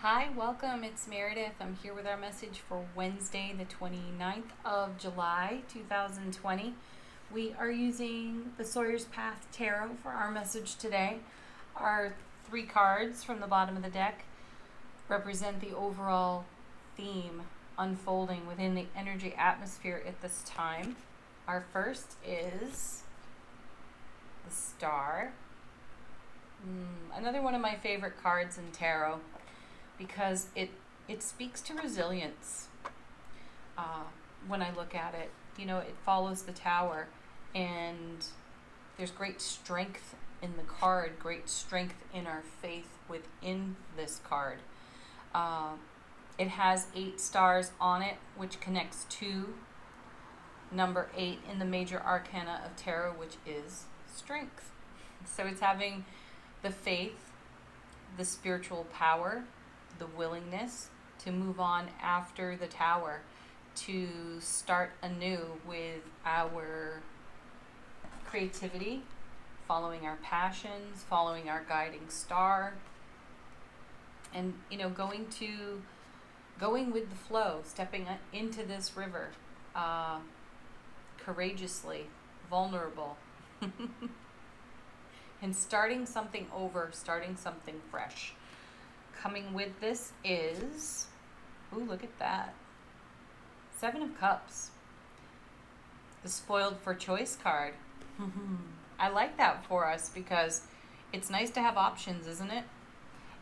Hi, welcome. It's Meredith. I'm here with our message for Wednesday, the 29th of July, 2020. We are using the Sawyer's Path Tarot for our message today. Our three cards from the bottom of the deck represent the overall theme unfolding within the energy atmosphere at this time. Our first is the Star. Another one of my favorite cards in tarot, because it speaks to resilience. When I look at it, it follows the Tower, and there's great strength in the card, great strength in our faith within this card. It has 8 stars on it, which connects to number 8 in the major arcana of tarot, which is strength. So it's having the faith, the spiritual power, the willingness to move on after the Tower, to start anew with our creativity, following our passions, following our guiding star, and going with the flow, stepping into this river, courageously, vulnerable, and starting something over, starting something fresh. Coming with this is, ooh, look at that, 7 of Cups, the Spoiled for Choice card. I like that for us because it's nice to have options, isn't it?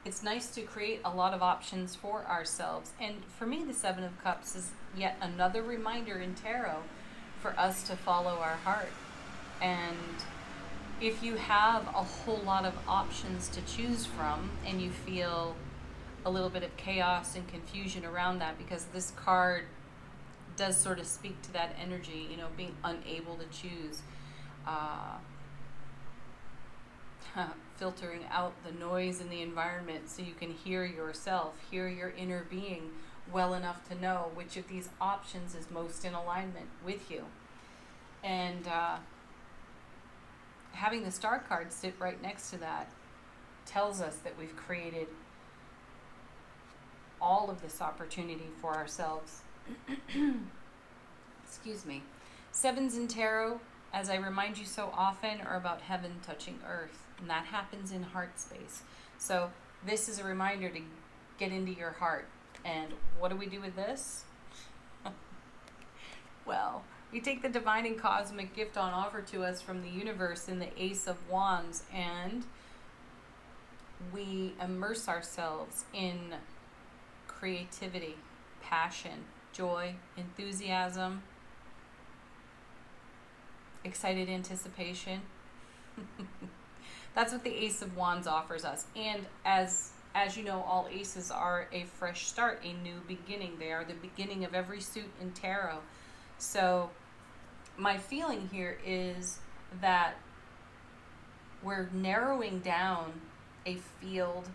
It's nice to create a lot of options for ourselves. And for me, the 7 of Cups is yet another reminder in tarot for us to follow our heart. And if you have a whole lot of options to choose from and you feel a little bit of chaos and confusion around that, because this card does sort of speak to that energy, being unable to choose, filtering out the noise in the environment so you can hear yourself, hear your inner being well enough to know which of these options is most in alignment with you. And having the Star card sit right next to that tells us that we've created all of this opportunity for ourselves. Excuse me. 7s in tarot, as I remind you so often, are about heaven touching earth, and that happens in heart space. So this is a reminder to get into your heart. And what do we do with this? Well, we take the divine and cosmic gift on offer to us from the universe in the Ace of Wands, and we immerse ourselves in creativity, passion, joy, enthusiasm, excited anticipation. That's what the Ace of Wands offers us. And as you know, all aces are a fresh start, a new beginning. They are the beginning of every suit in tarot. So my feeling here is that we're narrowing down a field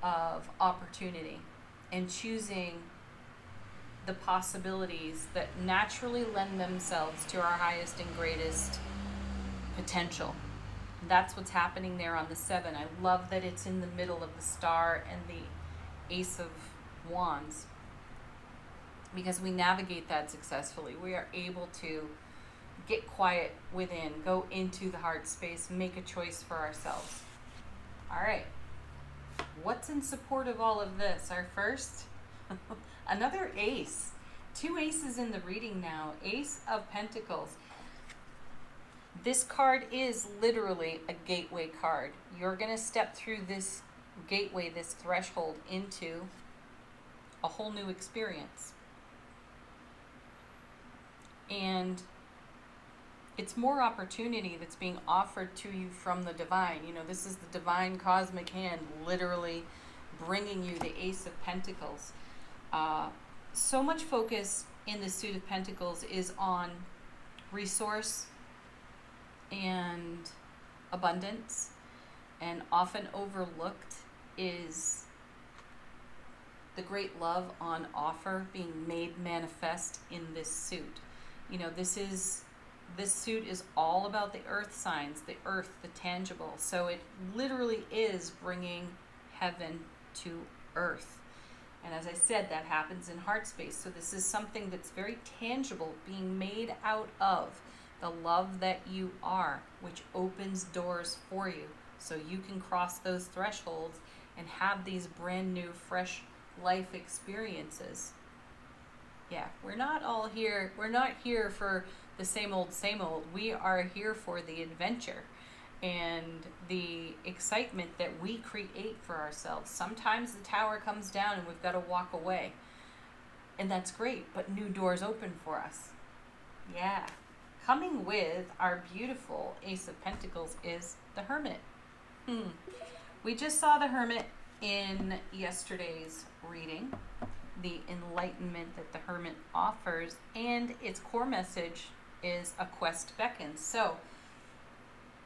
of opportunity and choosing the possibilities that naturally lend themselves to our highest and greatest potential. That's what's happening there on the 7. I love that it's in the middle of the Star and the Ace of Wands, because we navigate that successfully. We are able to get quiet within, go into the heart space, make a choice for ourselves. All right. What's in support of all of this? Our first, another ace. 2 aces in the reading now. Ace of Pentacles. This card is literally a gateway card. You're going to step through this gateway, this threshold, into a whole new experience. And it's more opportunity that's being offered to you from the divine. This is the divine cosmic hand literally bringing you the Ace of Pentacles. So much focus in the suit of Pentacles is on resource and abundance, and often overlooked is the great love on offer being made manifest in this suit. This suit is all about the earth signs, the earth, the tangible. So it literally is bringing heaven to earth. And as I said, that happens in heart space. So this is something that's very tangible, being made out of the love that you are, which opens doors for you so you can cross those thresholds and have these brand new, fresh life experiences. Yeah, we're not all here. We're not here for the same old, same old. We are here for the adventure and the excitement that we create for ourselves. Sometimes the tower comes down and we've got to walk away. And that's great, but new doors open for us. Yeah. Coming with our beautiful Ace of Pentacles is the Hermit. We just saw the Hermit in yesterday's reading, the enlightenment that the Hermit offers, and its core message is a quest beckons. So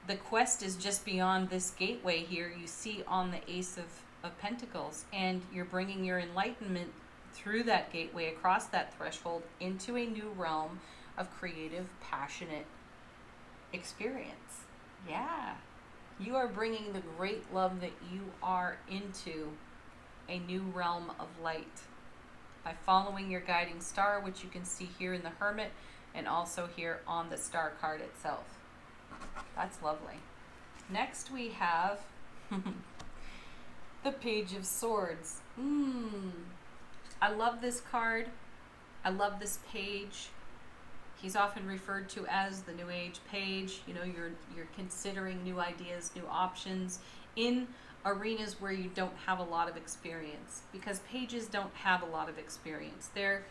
the quest is just beyond this gateway here you see on the Ace of Pentacles, and you're bringing your enlightenment through that gateway, across that threshold, into a new realm of creative, passionate experience. Yeah. You are bringing the great love that you are into a new realm of light by following your guiding star, which you can see here in the Hermit and also here on the star card itself. That's lovely. Next we have the Page of Swords. I love this card. I love this page. He's often referred to as the New Age page. You know, you're considering new ideas, new options in arenas where you don't have a lot of experience, because pages don't have a lot of experience. They're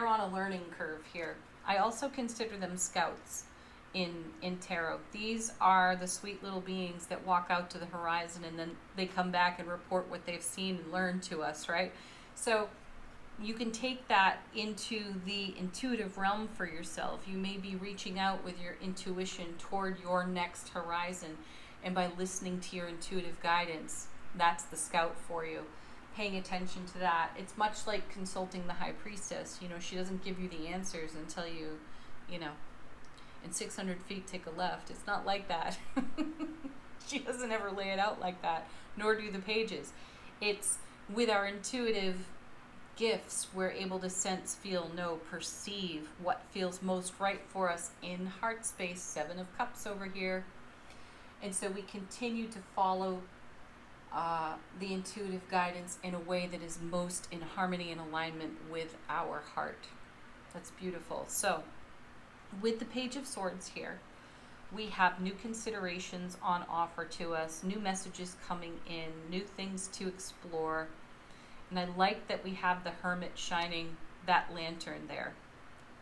on a learning curve here. I also consider them scouts in tarot. These are the sweet little beings that walk out to the horizon and then they come back and report what they've seen and learned to us, right? So you can take that into the intuitive realm for yourself. You may be reaching out with your intuition toward your next horizon, and by listening to your intuitive guidance, that's the scout for you. Paying attention to that. It's much like consulting the High Priestess. You know, she doesn't give you the answers until you know, in 600 feet take a left. It's not like that. She doesn't ever lay it out like that, nor do the pages. It's with our intuitive gifts, we're able to sense, feel, know, perceive what feels most right for us in heart space. 7 of Cups over here. And so we continue to follow the intuitive guidance in a way that is most in harmony and alignment with our heart. That's beautiful. So with the Page of Swords here, we have new considerations on offer to us, new messages coming in, new things to explore. And I like that we have the Hermit shining that lantern there.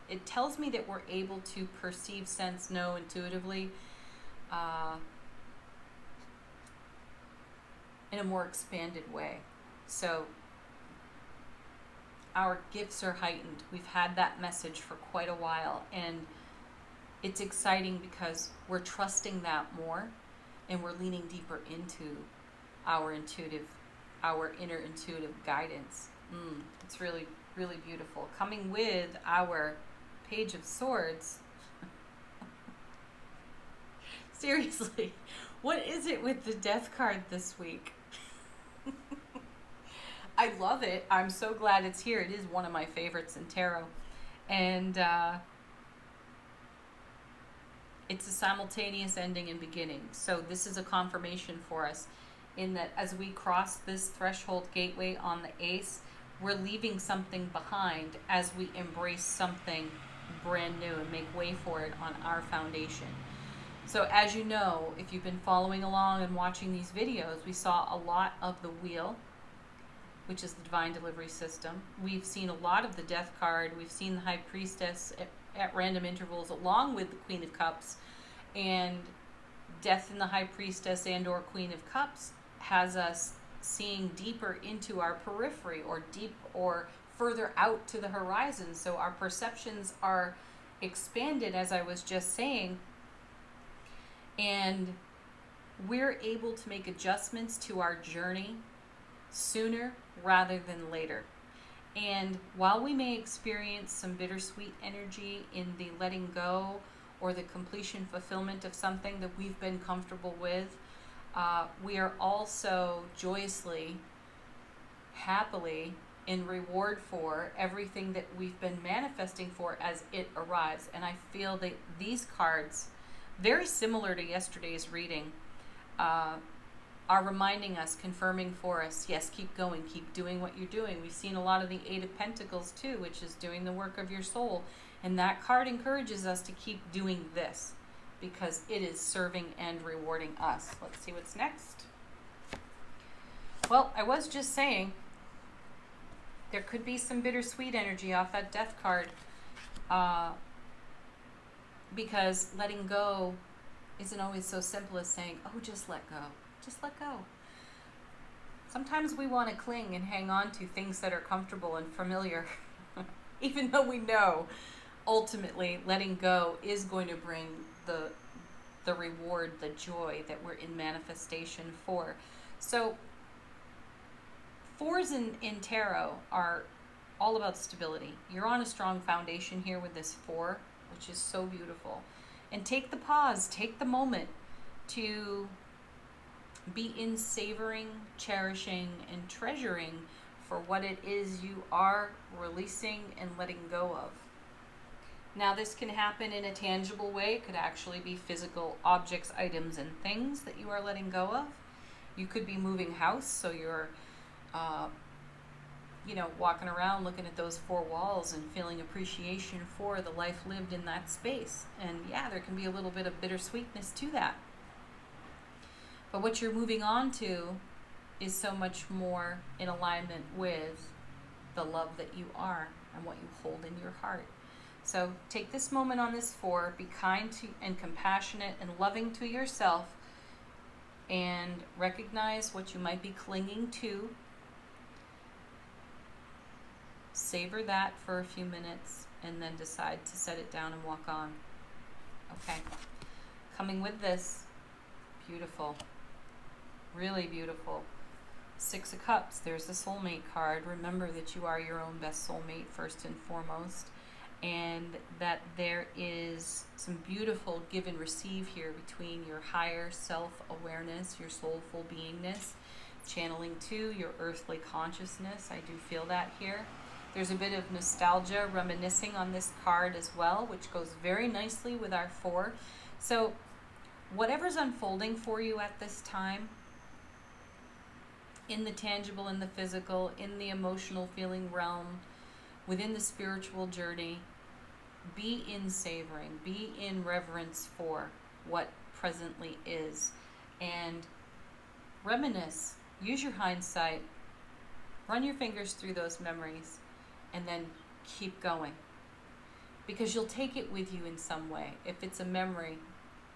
It tells me that we're able to perceive, sense, know intuitively in a more expanded way. So our gifts are heightened. We've had that message for quite a while, and it's exciting because we're trusting that more and we're leaning deeper into our inner intuitive guidance. It's really, really beautiful. Coming with our Page of Swords. Seriously, what is it with the Death card this week? I love it. I'm so glad it's here. It is one of my favorites in tarot. And it's a simultaneous ending and beginning. So this is a confirmation for us in that as we cross this threshold gateway on the Ace, we're leaving something behind as we embrace something brand new and make way for it on our foundation. So as you know, if you've been following along and watching these videos, we saw a lot of the Wheel, which is the Divine Delivery System. We've seen a lot of the Death card. We've seen the High Priestess at random intervals, along with the Queen of Cups. And Death in the High Priestess and or Queen of Cups has us seeing deeper into our periphery, or deep or further out to the horizon. So our perceptions are expanded, as I was just saying, and we're able to make adjustments to our journey sooner rather than later. And while we may experience some bittersweet energy in the letting go or the completion, fulfillment of something that we've been comfortable with, we are also joyously happily in reward for everything that we've been manifesting for as it arrives. And I feel that these cards, very similar to yesterday's reading, are reminding us, confirming for us, yes, keep going, keep doing what you're doing. We've seen a lot of the Eight of Pentacles too, which is doing the work of your soul. And that card encourages us to keep doing this because it is serving and rewarding us. Let's see what's next. Well, I was just saying, there could be some bittersweet energy off that Death card, because letting go isn't always so simple as saying, oh, just let go. Just let go. Sometimes we want to cling and hang on to things that are comfortable and familiar, even though we know ultimately letting go is going to bring the reward, the joy that we're in manifestation for. So fours in tarot are all about stability. You're on a strong foundation here with this 4, which is so beautiful. And take the pause, take the moment to be in savoring, cherishing, and treasuring for what it is you are releasing and letting go of. Now, this can happen in a tangible way. It could actually be physical objects, items, and things that you are letting go of. You could be moving house, so you're walking around looking at those 4 walls and feeling appreciation for the life lived in that space. And yeah, there can be a little bit of bittersweetness to that. But what you're moving on to is so much more in alignment with the love that you are and what you hold in your heart. So take this moment on this 4, be kind to and compassionate and loving to yourself, and recognize what you might be clinging to. Savor that for a few minutes and then decide to set it down and walk on. Okay. Coming with this, beautiful. Really beautiful. 6 of Cups. There's the soulmate card. Remember that you are your own best soulmate first and foremost, and that there is some beautiful give and receive here between your higher self-awareness, your soulful beingness, channeling to your earthly consciousness. I do feel that here. There's a bit of nostalgia, reminiscing on this card as well, which goes very nicely with our 4. So whatever's unfolding for you at this time, in the tangible, in the physical, in the emotional feeling realm, within the spiritual journey, be in savoring, be in reverence for what presently is, and reminisce, use your hindsight, run your fingers through those memories, and then keep going, because you'll take it with you in some way. If it's a memory,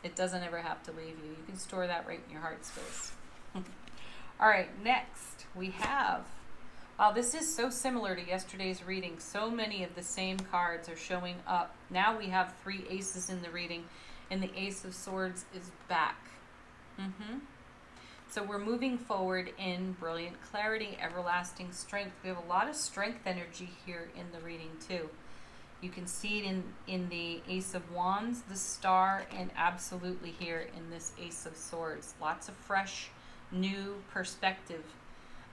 it doesn't ever have to leave you. You can store that right in your heart space. All right, next we have, wow, this is so similar to yesterday's reading. So many of the same cards are showing up. Now we have 3 aces in the reading, and the Ace of Swords is back. So we're moving forward in brilliant clarity, everlasting strength. We have a lot of strength energy here in the reading too. You can see it in the Ace of Wands, the Star, and absolutely here in this Ace of Swords. Lots of fresh, new perspective.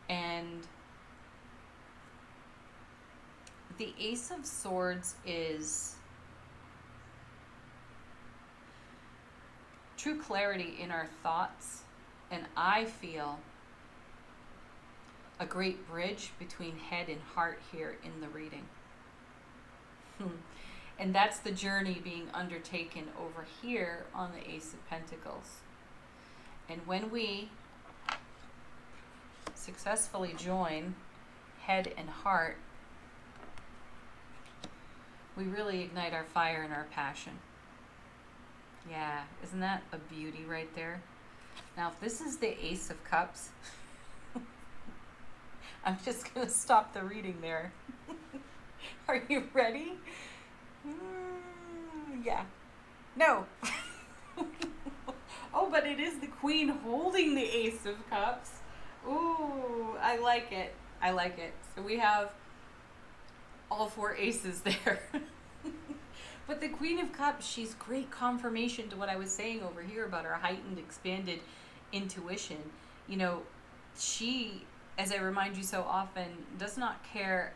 And the Ace of Swords is true clarity in our thoughts, and I feel a great bridge between head and heart here in the reading. And that's the journey being undertaken over here on the Ace of Pentacles. And when we successfully join head and heart, we really ignite our fire and our passion. Yeah, isn't that a beauty right there? Now, if this is the Ace of Cups, I'm just going to stop the reading there. Are you ready? Yeah. No. Oh, but it is the Queen holding the Ace of Cups. Ooh, I like it. I like it. So we have all 4 aces there. But the Queen of Cups, she's great confirmation to what I was saying over here about her heightened, expanded intuition. You know, she as I remind you so often, does not care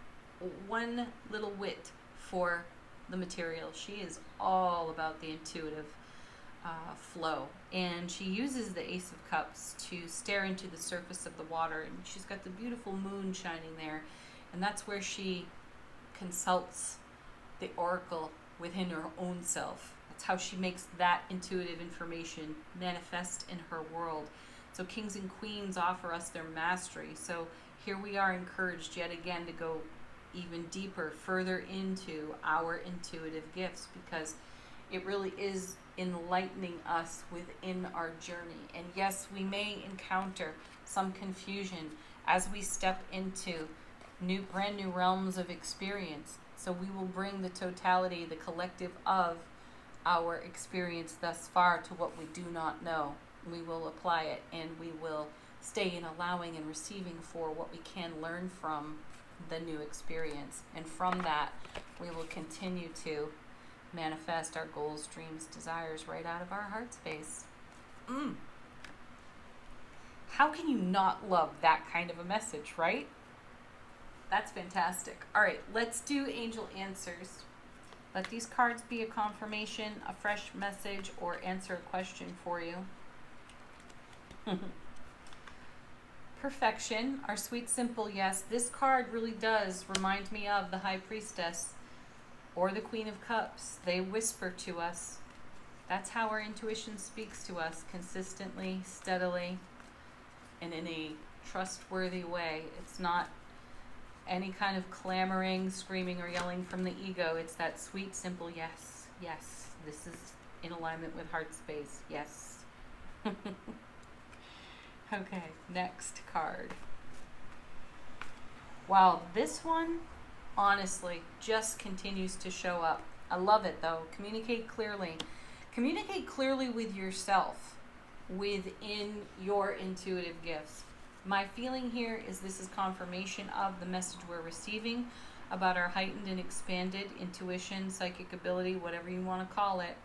one little whit for the material. She is all about the intuitive flow, and she uses the Ace of Cups to stare into the surface of the water, and she's got the beautiful moon shining there, and that's where she consults the oracle within her own self. That's how she makes that intuitive information manifest in her world. So kings and queens offer us their mastery. So here we are encouraged yet again to go even deeper, further into our intuitive gifts, because it really is enlightening us within our journey. And yes, we may encounter some confusion as we step into brand new realms of experience. So we will bring the totality, the collective of our experience thus far to what we do not know. We will apply it, and we will stay in allowing and receiving for what we can learn from the new experience. And from that, we will continue to manifest our goals, dreams, desires right out of our heart space. How can you not love that kind of a message, right? That's fantastic. All right, let's do angel answers. Let these cards be a confirmation, a fresh message, or answer a question for you. Perfection, our sweet, simple yes. This card really does remind me of the High Priestess or the Queen of Cups. They whisper to us. That's how our intuition speaks to us, consistently, steadily, and in a trustworthy way. It's not any kind of clamoring, screaming, or yelling from the ego. It's that sweet, simple yes. Yes, this is in alignment with heart space. Yes. Okay, next card. Wow, this one honestly just continues to show up. I love it though. Communicate clearly. Communicate clearly with yourself within your intuitive gifts. My feeling here is this is confirmation of the message we're receiving about our heightened and expanded intuition, psychic ability, whatever you want to call it,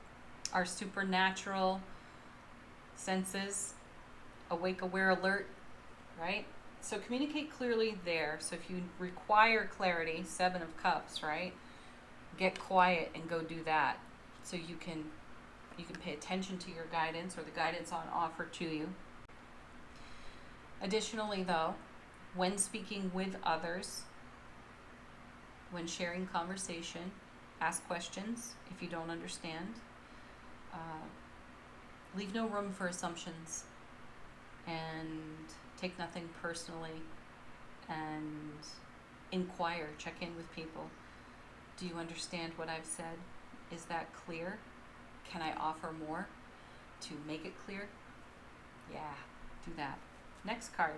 our supernatural senses, awake, aware, alert, right? So communicate clearly there. So if you require clarity, 7 of Cups, right? Get quiet and go do that. So you can pay attention to your guidance or the guidance on offer to you. Additionally, though, when speaking with others, when sharing conversation, ask questions if you don't understand. Leave no room for assumptions, and take nothing personally, and inquire, check in with people. Do you understand what I've said? Is that clear? Can I offer more to make it clear? Yeah, do that. Next card.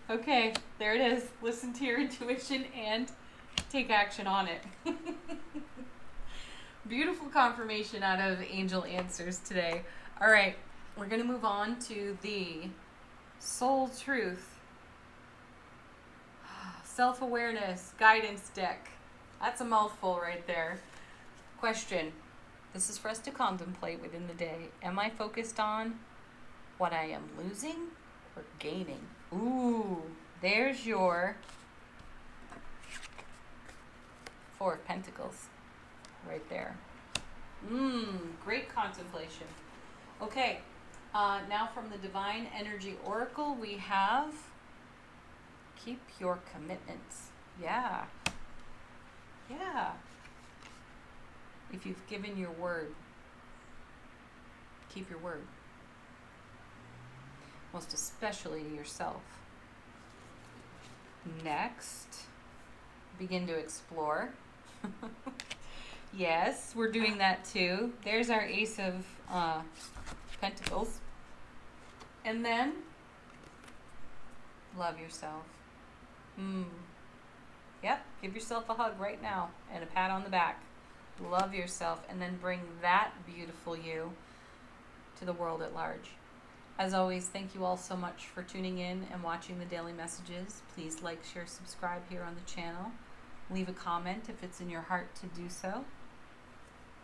Okay, there it is. Listen to your intuition and take action on it. Beautiful confirmation out of angel answers today. All right, we're going to move on to the soul truth, self-awareness, guidance deck. That's a mouthful right there. Question. This is for us to contemplate within the day. Am I focused on what I am losing or gaining? Ooh, there's your 4 of Pentacles right there. Great contemplation. Okay, now from the Divine Energy Oracle, we have keep your commitments. Yeah. If you've given your word, keep your word. Most especially to yourself. Next, begin to explore. Yes, we're doing that too. There's our Ace of Pentacles. And then, love yourself. Yep, give yourself a hug right now and a pat on the back. Love yourself, and then bring that beautiful you to the world at large. As always, thank you all so much for tuning in and watching the daily messages. Please like, share, subscribe here on the channel. Leave a comment if it's in your heart to do so.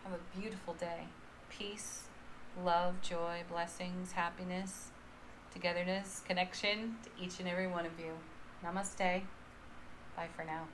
Have a beautiful day. Peace love, joy, blessings, happiness, togetherness, connection to each and every one of you. Namaste. Bye for now.